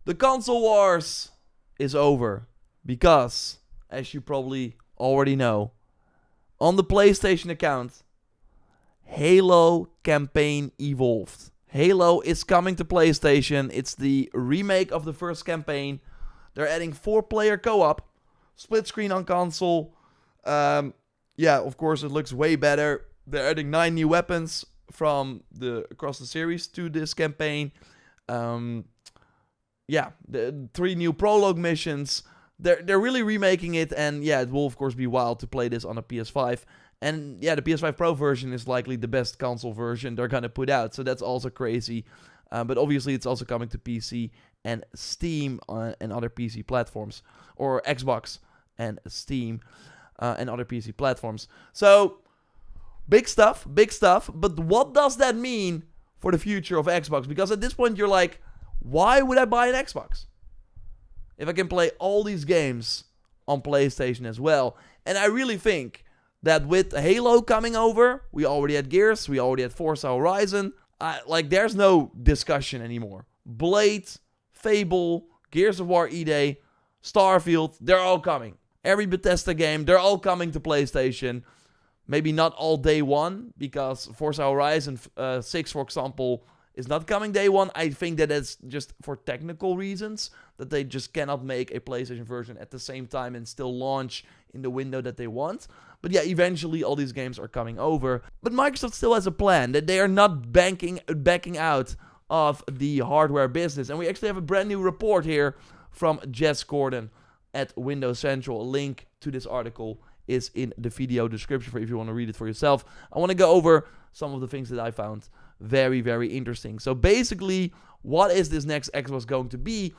The console wars is over because, as you probably already know, on the PlayStation account, Halo campaign evolved. Halo is coming to PlayStation. It's the remake of the first campaign. They're adding 4-player co-op, split screen on console. Yeah, of course, it looks way better. They're adding 9 new weapons from across the series to this campaign. Yeah, the 3 new prologue missions. They're really remaking it, and yeah, it will of course be wild to play this on a PS5. And yeah, the PS5 Pro version is likely the best console version they're gonna put out, so that's also crazy. But obviously, it's also coming to PC and Steam and other PC platforms, or Xbox and Steam and other PC platforms. So big stuff, big stuff. But what does that mean for the future of Xbox? Because at this point, you're like, why would I buy an Xbox if I can play all these games on PlayStation as well? And I really think that with Halo coming over, we already had Gears, we already had Forza Horizon. There's no discussion anymore. Blade, Fable, Gears of War EA, Starfield, they're all coming. Every Bethesda game, they're all coming to PlayStation. Maybe not all day one, because Forza Horizon 6, for example, is not coming day one. I think that it's just for technical reasons, that they just cannot make a PlayStation version at the same time and still launch in the window that they want. But yeah, eventually all these games are coming over. But Microsoft still has a plan, that they are not backing out of the hardware business. And we actually have a brand new report here from Jess Gordon at Windows Central. A link to this article is in the video description for if you want to read it for yourself. I want to go over some of the things that I found very, very interesting. So basically, what is this next Xbox going to be?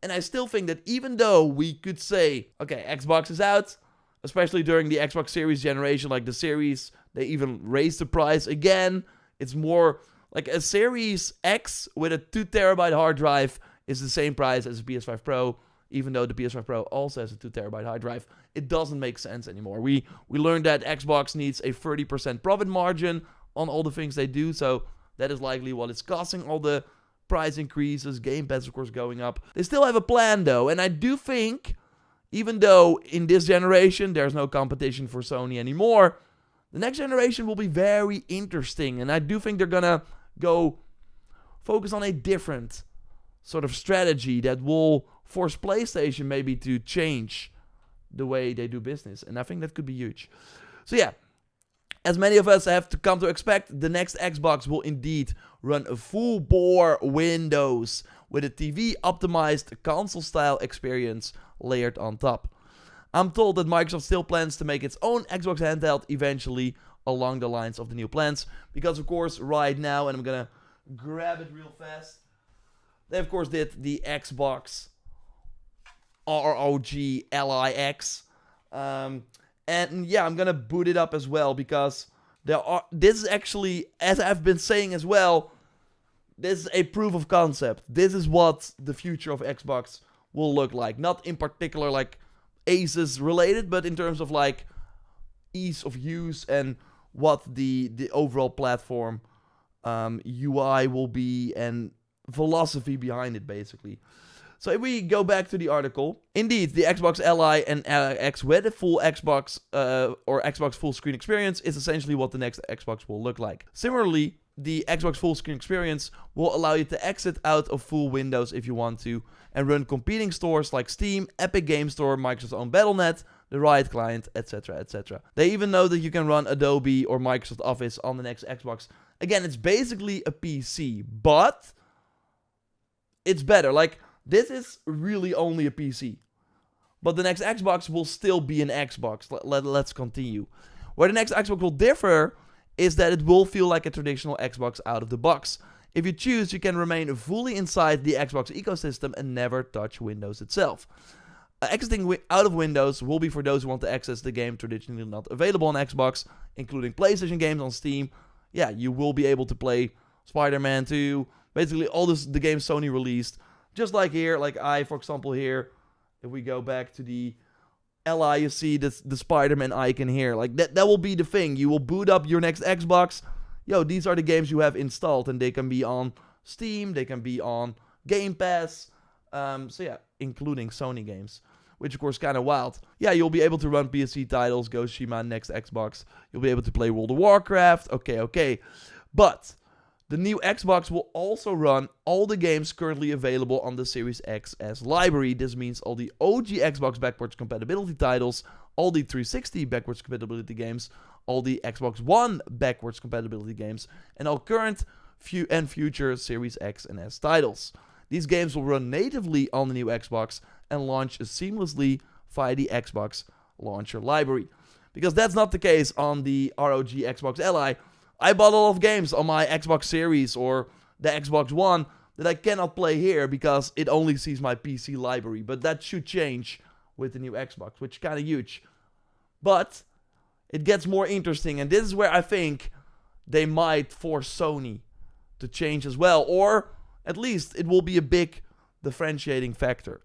And I still think that even though we could say, okay, Xbox is out, especially during the Xbox Series generation, like the Series, they even raised the price again. It's more like a Series X with a 2TB hard drive is the same price as a PS5 Pro, even though the PS5 Pro also has a 2TB hard drive. It doesn't make sense anymore. We learned that Xbox needs a 30% profit margin on all the things they do, so that is likely what it's costing. All the price increases, Game Pass, of course, going up. They still have a plan, though, and I do think, even though in this generation there's no competition for Sony anymore, the next generation will be very interesting, and I do think they're gonna go focus on a different sort of strategy that will force PlayStation maybe to change the way they do business, and I think that could be huge. So yeah, as many of us have to come to expect, the next Xbox will indeed run a full-bore Windows with a TV-optimized console-style experience layered on top. I'm told that Microsoft still plans to make its own Xbox handheld eventually along the lines of the new plans, because of course right now, and I'm gonna grab it real fast, they of course did the Xbox ROG LIX. And yeah, I'm gonna boot it up as well, because this is actually, as I've been saying as well, this is a proof of concept. This is what the future of Xbox will look like. Not in particular like Asus related, but in terms of like ease of use and what the overall platform UI will be and philosophy behind it, basically. So if we go back to the article, indeed, the Xbox Li and X with a full Xbox or Xbox full screen experience is essentially what the next Xbox will look like. Similarly, the Xbox full screen experience will allow you to exit out of full Windows if you want to and run competing stores like Steam, Epic Game Store, Microsoft's own Battle.net, the Riot client, etc., etc. They even know that you can run Adobe or Microsoft Office on the next Xbox. Again, it's basically a PC, but it's better. Like, this is really only a PC. But the next Xbox will still be an Xbox. Let's continue. Where the next Xbox will differ is that it will feel like a traditional Xbox out of the box. If you choose, you can remain fully inside the Xbox ecosystem and never touch Windows itself. Exiting out of Windows will be for those who want to access the game traditionally not available on Xbox, including PlayStation games on Steam. Yeah, you will be able to play Spider-Man 2, basically all the games Sony released. Just like here, like for example, here, if we go back to the Li, you see the Spider-Man icon here. Like, that will be the thing. You will boot up your next Xbox. Yo, these are the games you have installed, and they can be on Steam, they can be on Game Pass, So yeah, including Sony games, which of course kind of wild. Yeah, you'll be able to run PSC titles, Ghost of Tsushima, next Xbox. You'll be able to play World of Warcraft. Okay. But the new Xbox will also run all the games currently available on the Series X as library. This means all the OG Xbox backwards compatibility titles, all the 360 backwards compatibility games, all the Xbox One backwards compatibility games, and all current and future Series X and S titles. These games will run natively on the new Xbox and launch seamlessly via the Xbox launcher library. Because that's not the case on the ROG Xbox Ally. I bought a lot of games on my Xbox Series or the Xbox One that I cannot play here because it only sees my PC library. But that should change with the new Xbox, which is kind of huge. But it gets more interesting, and this is where I think they might force Sony to change as well, or at least it will be a big differentiating factor.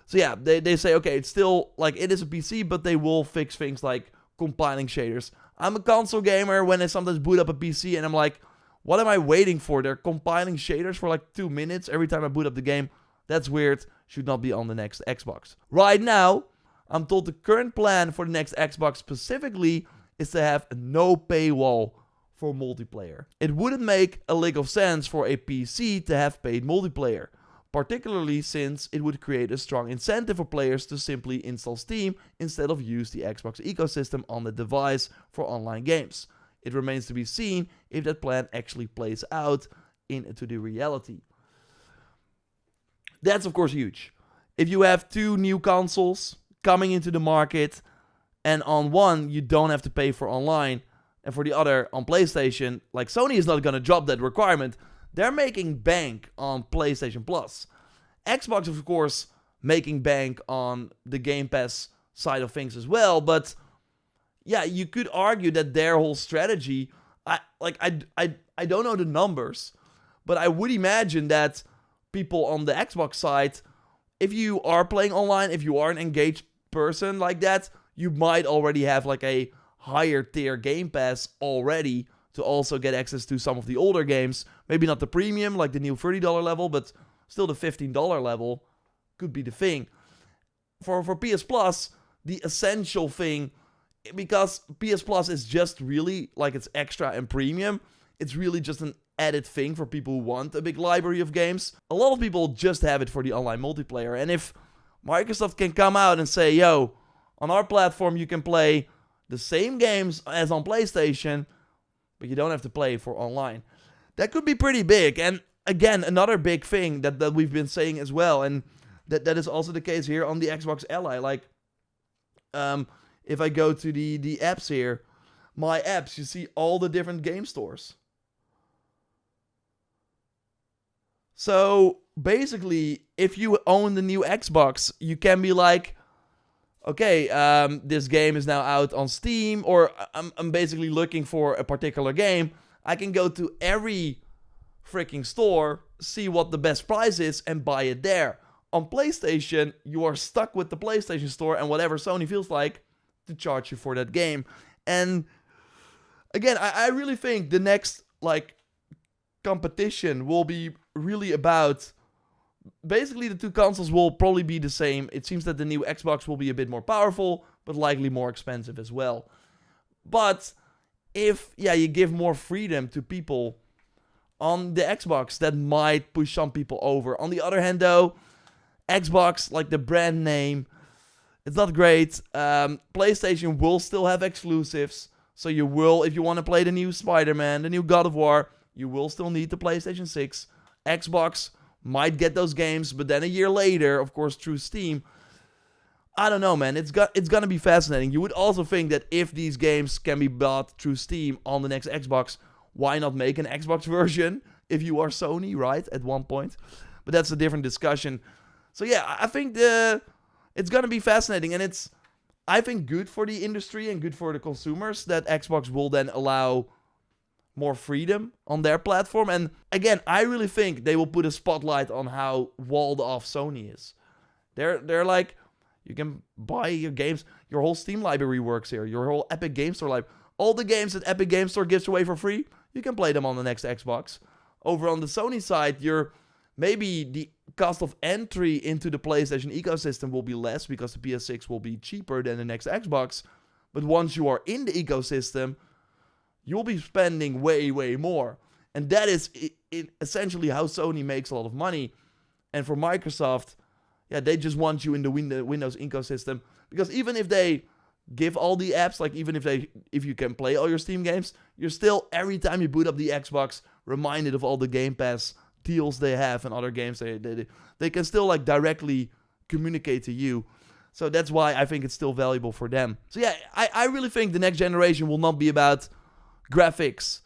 So yeah, they say, okay, it's still, like, it is a PC, but they will fix things like compiling shaders. I'm a console gamer when I sometimes boot up a PC, and I'm like, what am I waiting for? They're compiling shaders for like 2 minutes every time I boot up the game. That's weird. Should not be on the next Xbox. Right now, I'm told the current plan for the next Xbox specifically is to have no paywall for multiplayer. It wouldn't make a lick of sense for a PC to have paid multiplayer, particularly since it would create a strong incentive for players to simply install Steam instead of use the Xbox ecosystem on the device for online games. It remains to be seen if that plan actually plays out into the reality. That's of course huge. If you have 2 new consoles coming into the market, and on one you don't have to pay for online, and for the other on PlayStation, like, Sony is not going to drop that requirement. They're making bank on PlayStation Plus. Xbox, of course, making bank on the Game Pass side of things as well. But yeah, you could argue that their whole strategy, I don't know the numbers, but I would imagine that people on the Xbox side, if you are playing online, if you are an engaged person like that, you might already have like a higher tier Game Pass already to also get access to some of the older games. Maybe not the premium, like the new $30 level, but still the $15 level could be the thing. For PS Plus, the essential thing, because PS Plus is just really, like, it's extra and premium, it's really just an added thing for people who want a big library of games. A lot of people just have it for the online multiplayer, and if Microsoft can come out and say, yo, on our platform you can play the same games as on PlayStation, but you don't have to play for online, that could be pretty big. And again, another big thing that we've been saying as well, and that is also the case here on the Xbox Ally. Like, if I go to the apps here, my apps, you see all the different game stores. So basically, if you own the new Xbox, you can be like, okay, this game is now out on Steam, or I'm basically looking for a particular game. I can go to every freaking store, see what the best price is, and buy it there. On PlayStation, you are stuck with the PlayStation Store and whatever Sony feels like to charge you for that game. And again, I really think the next, like, competition will be really about, basically the 2 consoles will probably be the same. It seems that the new Xbox will be a bit more powerful, but likely more expensive as well. But if, yeah, you give more freedom to people on the Xbox, that might push some people over. On the other hand, though, Xbox, like the brand name, it's not great. PlayStation will still have exclusives. So you will, if you want to play the new Spider-Man, the new God of War, you will still need the PlayStation 6. Xbox might get those games, but then a year later, of course, through Steam. I don't know, man. It's gonna be fascinating. You would also think that if these games can be bought through Steam on the next Xbox, why not make an Xbox version if you are Sony, right? At one point. But that's a different discussion. So yeah, I think it's gonna be fascinating, and it's, I think, good for the industry and good for the consumers that Xbox will then allow more freedom on their platform. And again, I really think they will put a spotlight on how walled off Sony is. They're like, you can buy your games, your whole Steam library works here, your whole Epic Game Store library. All the games that Epic Game Store gives away for free, you can play them on the next Xbox. Over on the Sony side, you're maybe the cost of entry into the PlayStation ecosystem will be less because the PS6 will be cheaper than the next Xbox. But once you are in the ecosystem, you'll be spending way, way more. And that is essentially how Sony makes a lot of money. And for Microsoft, yeah, they just want you in the Windows ecosystem. Because even if they give all the apps, like even if you can play all your Steam games, you're still, every time you boot up the Xbox, reminded of all the Game Pass deals they have and other games they can still like directly communicate to you. So that's why I think it's still valuable for them. So yeah, I really think the next generation will not be about graphics.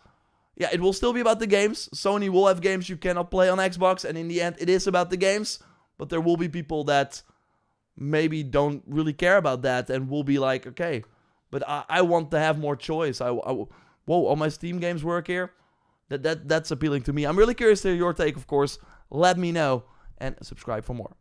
Yeah, it will still be about the games. Sony will have games you cannot play on Xbox, and in the end, it is about the games. But there will be people that maybe don't really care about that and will be like, okay, but I want to have more choice. Whoa, all my Steam games work here? That's appealing to me. I'm really curious to hear your take, of course. Let me know, and subscribe for more.